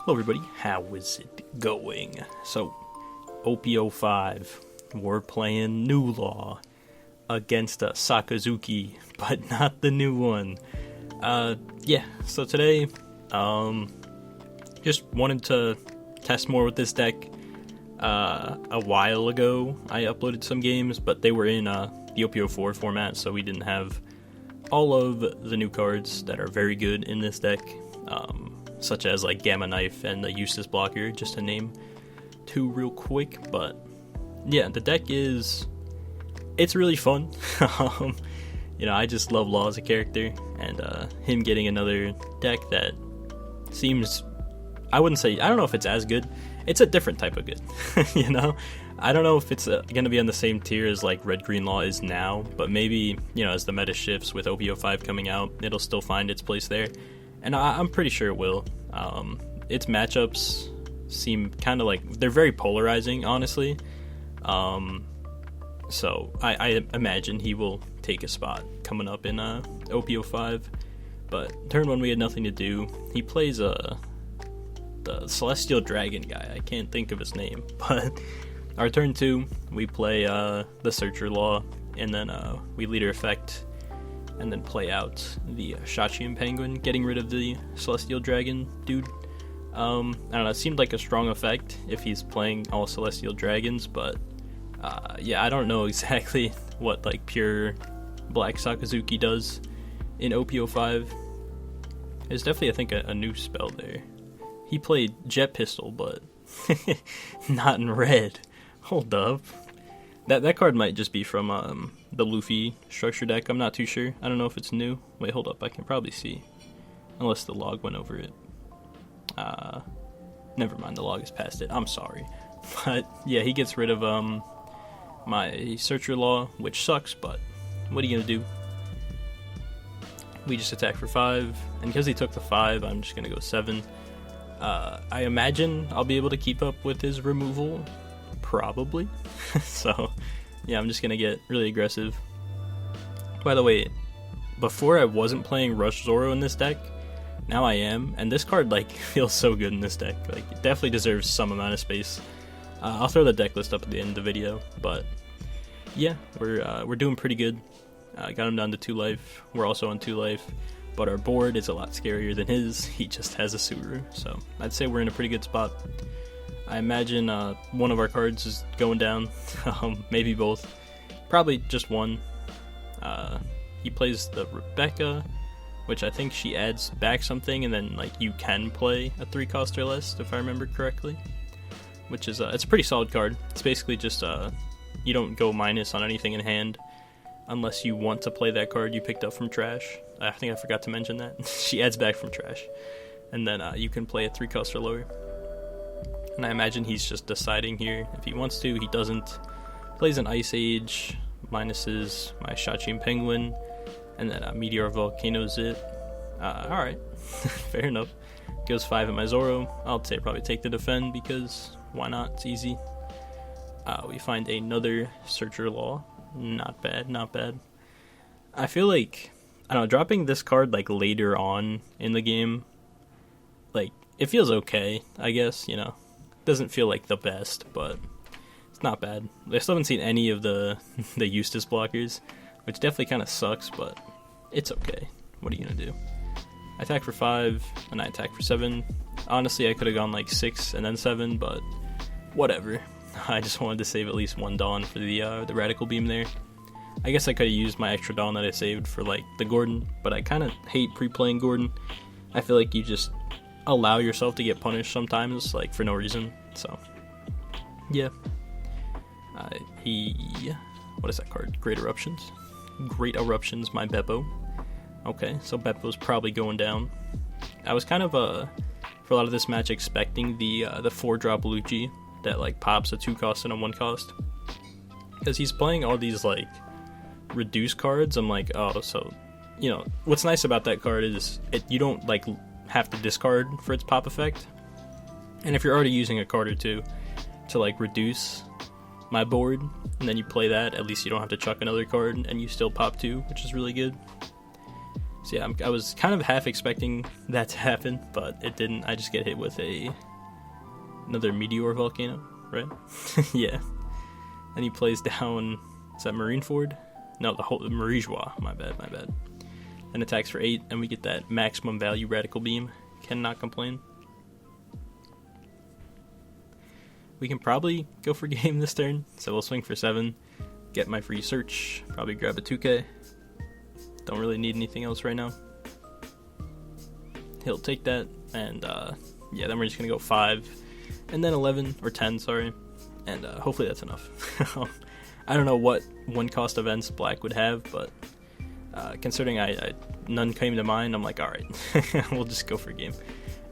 Hello everybody, how is it going? So, OP05, we're playing New Law against Sakazuki, but not the new one. So today, just wanted to test more with this deck. A while ago, I uploaded some games, but they were in the OP04 format, so we didn't have all of the new cards that are very good in this deck. Such as like Gamma Knife and the Eustace Blocker, just to name two real quick. But yeah, the deck it's really fun. I just love Law as a character, and him getting another deck that seems, I don't know if it's as good. It's a different type of good. I don't know if it's gonna be on the same tier as like Red Green Law is now, but maybe as the meta shifts with OP05 coming out, it'll still find its place there. And I'm pretty sure it will. Its matchups seem kind of like, they're very polarizing, honestly. So I imagine he will take a spot coming up in OP05. But turn 1 we had nothing to do. He plays the Celestial Dragon guy. I can't think of his name. But our turn 2, we play the Searcher Law, and then we leader effect, and then play out the Shachian Penguin, getting rid of the Celestial Dragon dude. I don't know, it seemed like a strong effect if he's playing all Celestial Dragons, but I don't know exactly what like pure Black Sakazuki does in OP05. There's definitely, I think, a new spell there. He played Jet Pistol, but not in red. Hold up. That card might just be from the Luffy structure deck. I'm not too sure. I don't know if it's new. Wait, hold up. I can probably see. Unless the log went over it. Never mind. The log is past it. I'm sorry. But yeah, he gets rid of my Searcher Law, which sucks, but what are you going to do? We just attack for 5. And because he took the 5, I'm just going to go 7. I imagine I'll be able to keep up with his removal. Probably. So, yeah, I'm just gonna get really aggressive. By the way, before I wasn't playing Rush Zoro in this deck. Now I am, and this card like feels so good in this deck. Like, it definitely deserves some amount of space. I'll throw the deck list up at the end of the video, but yeah, we're doing pretty good. Got him down to 2 life. We're also on 2 life, but our board is a lot scarier than his. He just has a Suru, so I'd say we're in a pretty good spot. I imagine one of our cards is going down, maybe both, probably just one. He plays the Rebecca, which I think she adds back something, and then like you can play a 3 cost or less, if I remember correctly, which is it's a pretty solid card. It's basically just you don't go minus on anything in hand unless you want to play that card you picked up from trash. I think I forgot to mention that. She adds back from trash, and then you can play a 3 cost or lower. And I imagine he's just deciding here if he wants to. He doesn't. Plays an Ice Age, minuses my Shachian Penguin, and then Meteor Volcanoes it. Alright, fair enough. Goes 5 at my Zoro. I'll say probably take the defend because why not? It's easy. We find another Searcher Law. Not bad, not bad. I feel like, I don't know, dropping this card like later on in the game, like, it feels okay, I guess, Doesn't feel like the best, but it's not bad. I still haven't seen any of the Eustace blockers, which definitely kind of sucks, but it's okay. What are you going to do? I attack for 5, and I attack for 7. Honestly, I could have gone like 6 and then 7, but whatever. I just wanted to save at least 1 Dawn for the Radical Beam there. I guess I could have used my extra Dawn that I saved for like the Gordon, but I kind of hate pre-playing Gordon. I feel like you just allow yourself to get punished sometimes, like for no reason. So yeah, what is that card? Great Eruptions. My Beppo. Okay, so Beppo's probably going down. I was kind of for a lot of this match expecting the 4-drop Lucci that like pops a 2 cost and a 1 cost, because he's playing all these like reduced cards. I'm like, oh, so what's nice about that card is you don't like have to discard for its pop effect. And if you're already using a card or 2 to like reduce my board, and then you play that, at least you don't have to chuck another card and you still pop 2, which is really good. So yeah, I was kind of half expecting that to happen, but it didn't. I just get hit with another meteor volcano, right? Yeah. And he plays down, is that Marineford? No, the whole Marijois. My bad. And attacks for 8, and we get that maximum value Radical Beam. Cannot complain. We can probably go for game this turn, so we'll swing for 7, get my free search, probably grab a 2k. Don't really need anything else right now. He'll take that, and yeah, then we're just gonna go 5, and then 11, or 10, sorry, and hopefully that's enough. I don't know what 1-cost events Black would have, but considering none came to mind, I'm like, alright, we'll just go for game.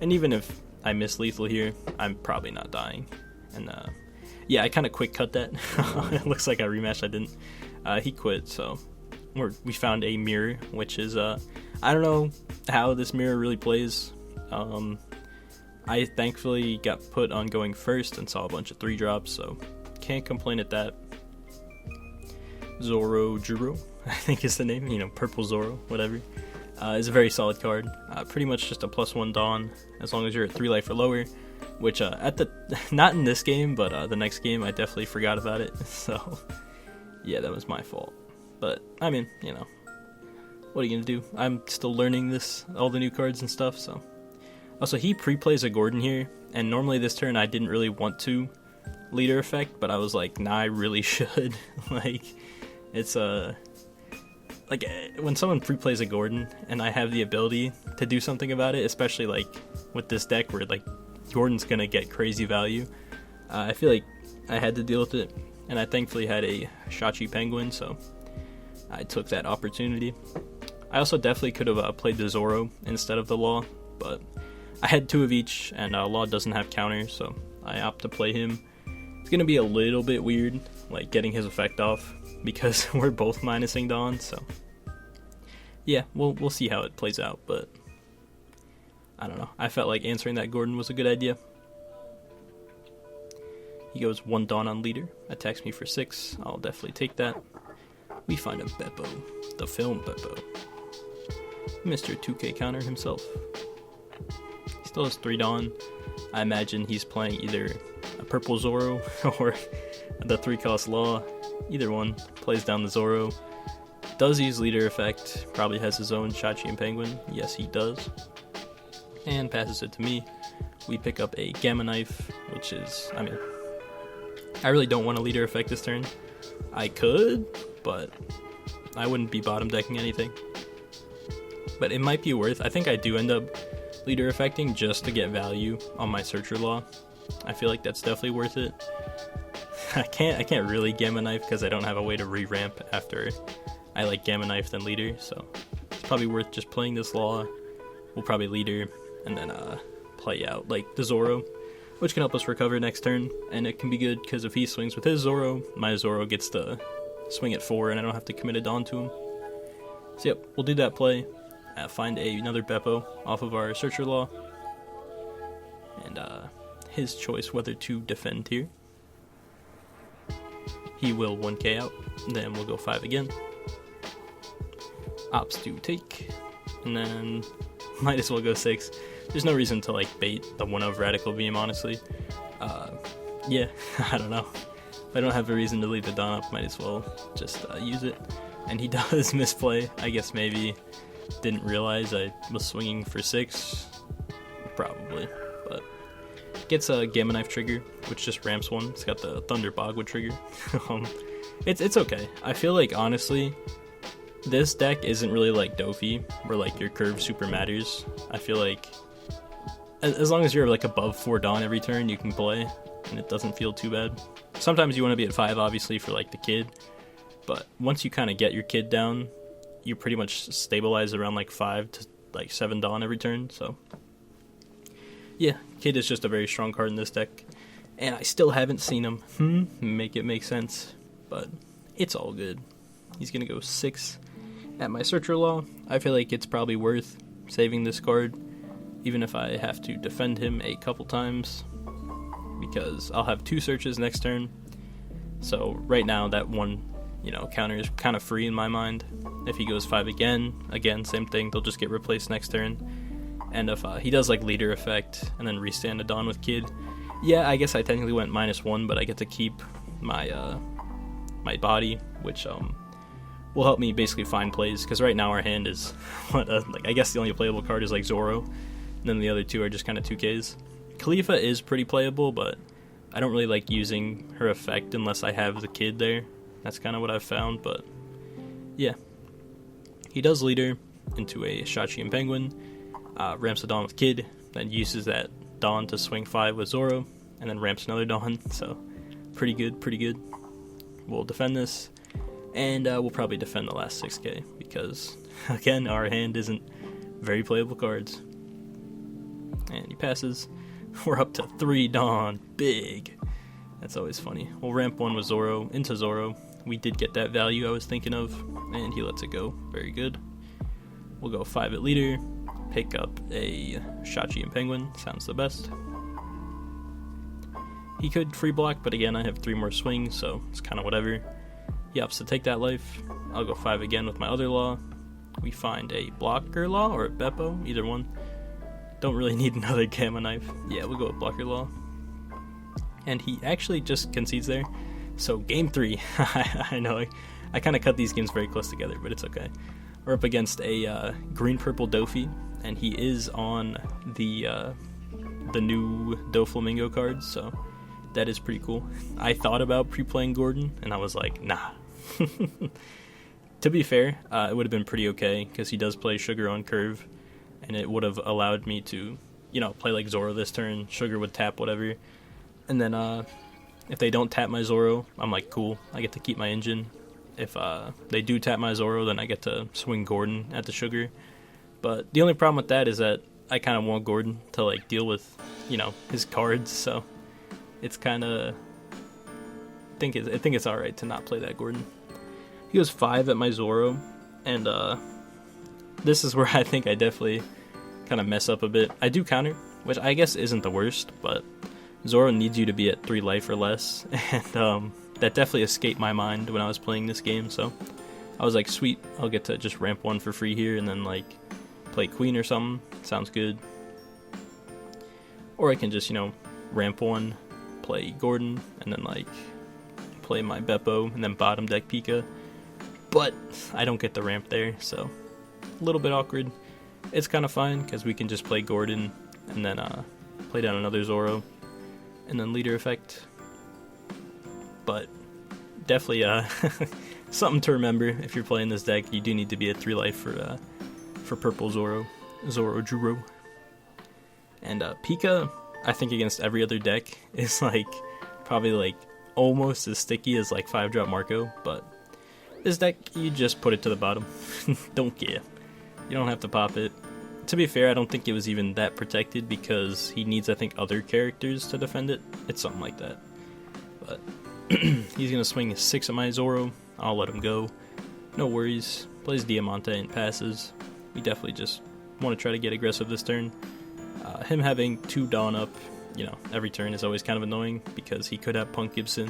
And even if I miss lethal here, I'm probably not dying. And yeah, I kind of quick cut that. It looks like I rematched. I didn't. He quit, so we found a mirror, which is I don't know how this mirror really plays. I thankfully got put on going first and saw a bunch of 3-drops, so can't complain at that. Zoro Juro, I think is the name. Purple Zoro, whatever. Is a very solid card. Pretty much just a +1 Dawn as long as you're at 3 life or lower. Which not in this game, but the next game I definitely forgot about it. So yeah, that was my fault. But I mean, what are you gonna do? I'm still learning all the new cards and stuff. So also he pre-plays a Gordon here, and normally this turn I didn't really want to leader effect, but I was like, nah, I really should. Like, it's like when someone pre-plays a Gordon and I have the ability to do something about it, especially like with this deck where like Gordon's gonna get crazy value, I feel like I had to deal with it, and I thankfully had a Shachi Penguin, so I took that opportunity. I also definitely could have played the Zoro instead of the Law, but I had 2 of each, and Law doesn't have counters, so I opt to play him. It's gonna be a little bit weird, like getting his effect off, because we're both minusing Dawn, so yeah, we'll see how it plays out, but I don't know. I felt like answering that Gordon was a good idea. He goes 1 Dawn on leader, attacks me for 6. I'll definitely take that. We find a Beppo, the film Beppo. Mr. 2K counter himself. He still has 3 Dawn. I imagine he's playing either a purple Zoro or the 3-cost Law. Either one. Plays down the Zoro. Does use leader effect. Probably has his own Shachi and Penguin. Yes, he does. And passes it to me. We pick up a Gamma Knife, which is, I mean, I really don't want a leader effect this turn. I could, but I wouldn't be bottom decking anything. But it might be worth, I think I do end up leader effecting just to get value on my Searcher Law. I feel like that's definitely worth it. I can't really Gamma Knife because I don't have a way to re-ramp after I like Gamma Knife then leader, so it's probably worth just playing this Law. We'll probably leader and then play out like the Zoro, which can help us recover next turn, and it can be good because if he swings with his Zoro, my Zoro gets to swing at 4 and I don't have to commit a Dawn to him. So yep, we'll do that play, find another Beppo off of our Searcher Law, and his choice whether to defend here. He will 1k out, then we'll go 5 again. Opts to take, and then might as well go 6. There's no reason to like bait the 1 of Radical Beam, honestly. Yeah, I don't know. If I don't have a reason to leave the Dawn up, might as well just use it. And he does misplay. I guess maybe didn't realize I was swinging for 6. Probably. But gets a Gamma Knife trigger, which just ramps 1. It's got the Thunder Bogwood trigger. It's okay. I feel like, honestly, this deck isn't really like Dofi, where like your curve super matters. I feel like as long as you're like above 4 Dawn every turn, you can play, and it doesn't feel too bad. Sometimes you want to be at 5, obviously, for like the kid, but once you kind of get your kid down, you pretty much stabilize around like 5 to like 7 Dawn every turn. So yeah, kid is just a very strong card in this deck, and I still haven't seen him make it make sense, but it's all good. He's gonna go 6 at my Searcher Law. I feel like it's probably worth saving this card, even if I have to defend him a couple times, because I'll have 2 searches next turn. So right now that one counter is kind of free in my mind. If he goes 5 again, same thing, they'll just get replaced next turn. And if he does like leader effect and then restand a Dawn with Kid, yeah, I guess I technically went -1, but I get to keep my my body, which will help me basically find plays, because right now our hand is like, I guess the only playable card is like Zoro, and then the other two are just kind of 2Ks. Khalifa is pretty playable, but I don't really like using her effect unless I have the Kid there. That's kind of what I've found, but yeah. He does leader into a Shachi and Penguin, ramps a Dawn with Kid, then uses that Dawn to swing 5 with Zoro, and then ramps another Dawn, so pretty good. We'll defend this, and we'll probably defend the last 6k, because, again, our hand isn't very playable cards. And he passes. We're up to 3 Dawn. Big. That's always funny. We'll ramp 1 with Zoro into Zoro. We did get that value I was thinking of, and he lets it go. Very good. We'll go 5 at leader, pick up a Shachi and Penguin. Sounds the best. He could free block, but again, I have 3 more swings, so it's kind of whatever. He opts to take that life. I'll go 5 again with my other law. We find a blocker law or a Beppo, either one. Don't really need another Gamma Knife. Yeah, we'll go with blocker law. And he actually just concedes there. So game 3, I know I kind of cut these games very close together, but it's okay. We're up against a green-purple Dofi, and he is on the new Doflamingo cards, so that is pretty cool. I thought about pre-playing Gordon, and I was like, nah. To be fair, it would have been pretty okay, because he does play Sugar on curve, and it would have allowed me to, play like Zoro this turn. Sugar would tap whatever, and then if they don't tap my Zoro, I'm like, cool, I get to keep my engine. If they do tap my Zoro, then I get to swing Gordon at the Sugar. But the only problem with that is that I kind of want Gordon to like deal with, his cards, so it's kind of, I think it's all right to not play that Gordon. He goes 5 at my Zoro, and this is where I think I definitely kind of mess up a bit. I do counter, which I guess isn't the worst, but Zoro needs you to be at 3 life or less, and that definitely escaped my mind when I was playing this game, so I was like, sweet, I'll get to just ramp 1 for free here, and then like play Queen or something. Sounds good. Or I can just, ramp 1, play Gordon, and then like play my Beppo, and then bottom deck Pika. But I don't get the ramp there, so a little bit awkward. It's kind of fine, because we can just play Gordon, and then play down another Zoro, and then leader effect. But definitely something to remember if you're playing this deck. You do need to be at 3 life for purple Zoro Juro. And Pika, I think against every other deck is like probably like almost as sticky as like 5-drop Marco, but this deck, you just put it to the bottom. Don't care. You don't have to pop it. To be fair, I don't think it was even that protected, because he needs, I think, other characters to defend it. It's something like that. But he's going to swing 6 at my Zoro. I'll let him go. No worries. Plays Diamante and passes. We definitely just want to try to get aggressive this turn. Him having 2 Dawn up, every turn is always kind of annoying, because he could have Punk Gibson,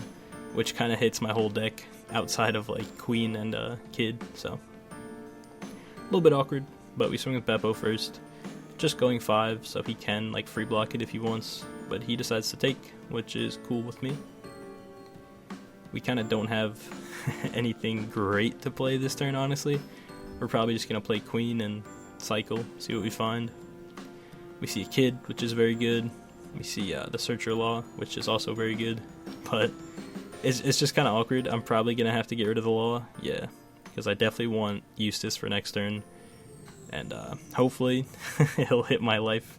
which kind of hits my whole deck outside of like Queen and Kid, so a little bit awkward. But we swing with Beppo first, just going 5, so he can like free block it if he wants, but he decides to take, which is cool with me. We kind of don't have anything great to play this turn, honestly. We're probably just going to play Queen and cycle, see what we find. We see a Kid, which is very good. We see the Searcher Law, which is also very good, but it's just kind of awkward. I'm probably going to have to get rid of the Law, yeah, because I definitely want Eustace for next turn. And hopefully he'll hit my life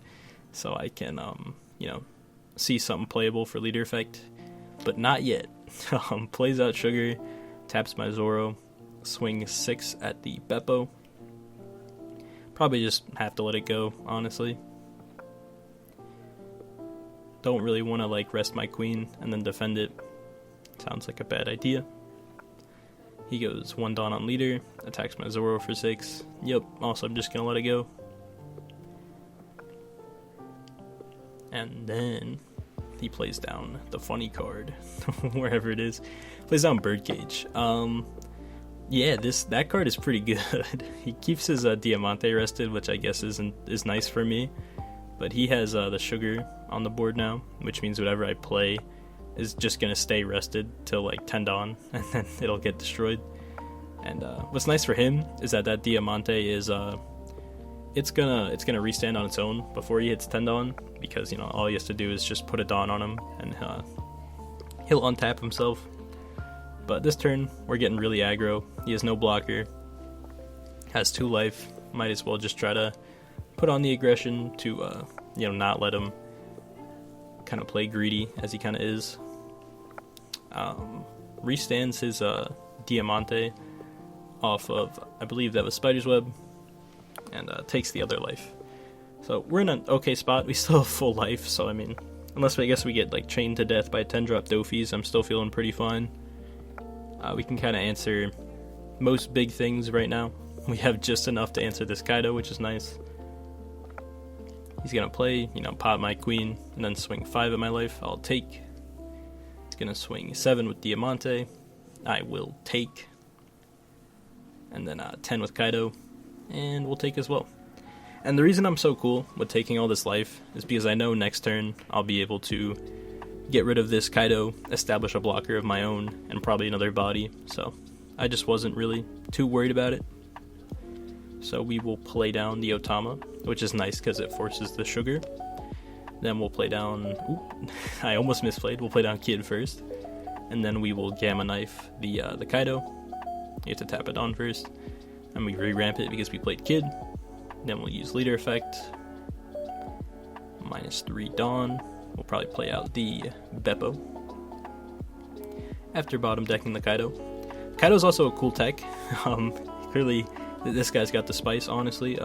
so I can, see something playable for leader effect. But not yet. Plays out Sugar, taps my Zoro, swings 6 at the Beppo. Probably just have to let it go, honestly. Don't really want to like rest my Queen and then defend it. Sounds like a bad idea. He goes 1 Dawn on leader, attacks my Zoro for 6. Yep, also I'm just going to let it go. And then he plays down the funny card, wherever it is. Plays down Birdcage. Yeah, that card is pretty good. He keeps his Diamante rested, which I guess is nice for me. But he has the Sugar on the board now, which means whatever I play is just gonna stay rested till like 10 dawn, and then it'll get destroyed. And what's nice for him is that Diamante is it's gonna restand on its own before he hits 10 dawn, because all he has to do is just put a dawn on him, and he'll untap himself. But this turn, we're getting really aggro. He has no blocker, has 2 life. Might as well just try to put on the aggression to, not let him kind of play greedy as he kind of is. Restands his Diamante off of, I believe that was Spider's Web, and takes the other life. So we're in an okay spot. We still have full life, so I mean, unless I guess we get like chained to death by 10-drop Dofis, I'm still feeling pretty fine. We can kind of answer most big things right now. We have just enough to answer this Kaido, which is nice. He's gonna play, pop my queen, and then swing 5 at my life. I'll take. He's gonna swing 7 with Diamante. I will take. And then 10 with Kaido, and we'll take as well. And the reason I'm so cool with taking all this life is because I know next turn I'll be able to get rid of this Kaido, establish a blocker of my own, and probably another body, so I just wasn't really too worried about it. So we will play down the Otama, which is nice because it forces the Sugar. Then we'll play down... Ooh, I almost misplayed. We'll play down Kid first, and then we will Gamma Knife the Kaido. You have to tap it on first, and we re-ramp it because we played Kid. Then we'll use Leader Effect, -3 Dawn. We'll probably play out the Beppo after bottom decking the Kaido. Kaido's also a cool tech. Clearly, this guy's got the spice, honestly.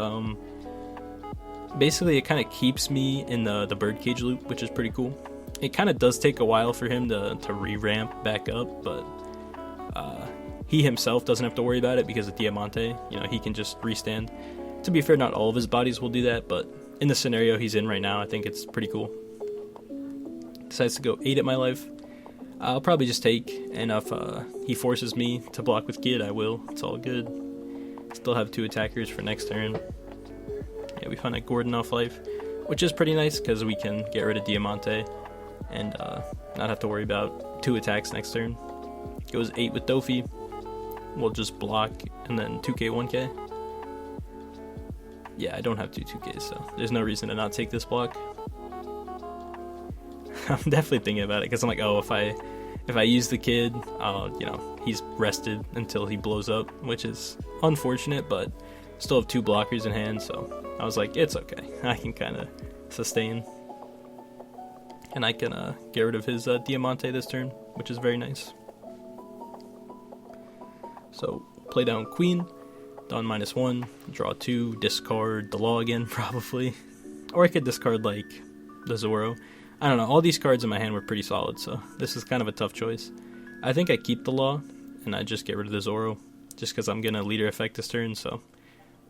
Basically, it kind of keeps me in the Birdcage loop, which is pretty cool. It kind of does take a while for him to re-ramp back up, but he himself doesn't have to worry about it because of Diamante. He can just restand. To be fair, not all of his bodies will do that, but in the scenario he's in right now, I think it's pretty cool. Decides to go 8 at my life. I'll probably just take, and if he forces me to block with Kid, I will. It's all good. Still have 2 attackers for next turn. Yeah, we find a Gordon off life, which is pretty nice because we can get rid of Diamante and not have to worry about 2 attacks next turn. Goes 8 with Dofi. We'll just block and then 2k, 1k. Yeah, I don't have 2Ks, so there's no reason to not take this block. I'm definitely thinking about it because I'm like, oh, if I use the Kid, he's rested until he blows up, which is unfortunate, but still have 2 blockers in hand, so I was like, it's okay. I can kind of sustain, and I can get rid of his Diamante this turn, which is very nice. So play down Queen, Dawn -1, draw 2, discard the Law again, probably, or I could discard like the Zoro. I don't know, all these cards in my hand were pretty solid, so this is kind of a tough choice. I think I keep the Law, and I just get rid of the Zoro, just because I'm going to Leader Effect this turn, so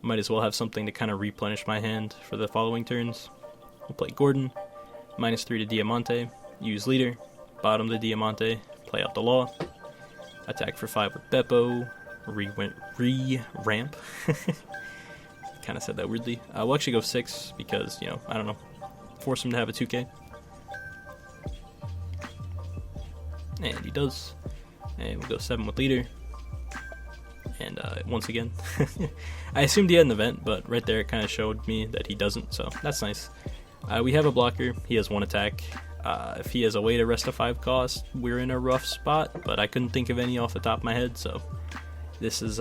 might as well have something to kind of replenish my hand for the following turns. We'll play Gordon, -3 to Diamante, use Leader, bottom the Diamante, play out the Law, attack for 5 with Beppo, re-ramp. Kind of said that weirdly. We'll actually go 6 because, I don't know, force him to have a 2k. And he does. And we'll go 7 with Leader. And once again, I assumed he had an event, but right there it kind of showed me that he doesn't, so that's nice. We have a blocker. He has 1 attack. If he has a way to rest a 5 cost, we're in a rough spot, but I couldn't think of any off the top of my head, so this is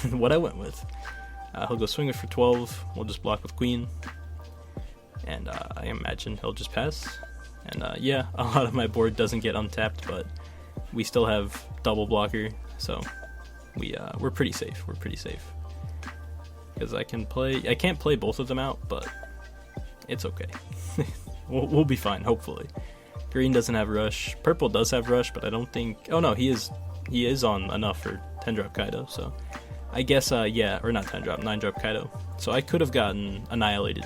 what I went with. He'll go swing it for 12. We'll just block with Queen. And I imagine he'll just pass. And yeah, a lot of my board doesn't get untapped, but we still have double blocker, so we're pretty safe. We're pretty safe. Because I can't play both of them out, but it's okay. we'll be fine, hopefully. Green doesn't have rush. Purple does have rush, but I don't think... Oh no, he is on enough for 10-drop Kaido, so I guess, yeah, or not 10-drop, 9-drop Kaido. So I could have gotten annihilated.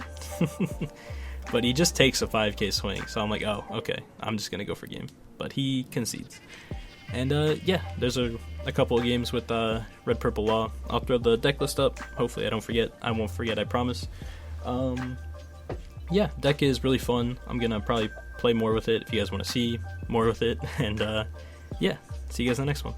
but he just takes a 5k swing, so I'm like, oh, okay, I'm just gonna go for game. But he concedes. And yeah, there's a couple of games with Red Purple Law. I'll throw the deck list up. Hopefully I don't forget. I won't forget, I promise. Yeah, deck is really fun. I'm gonna probably play more with it if you guys want to see more with it. And yeah, see you guys in the next one.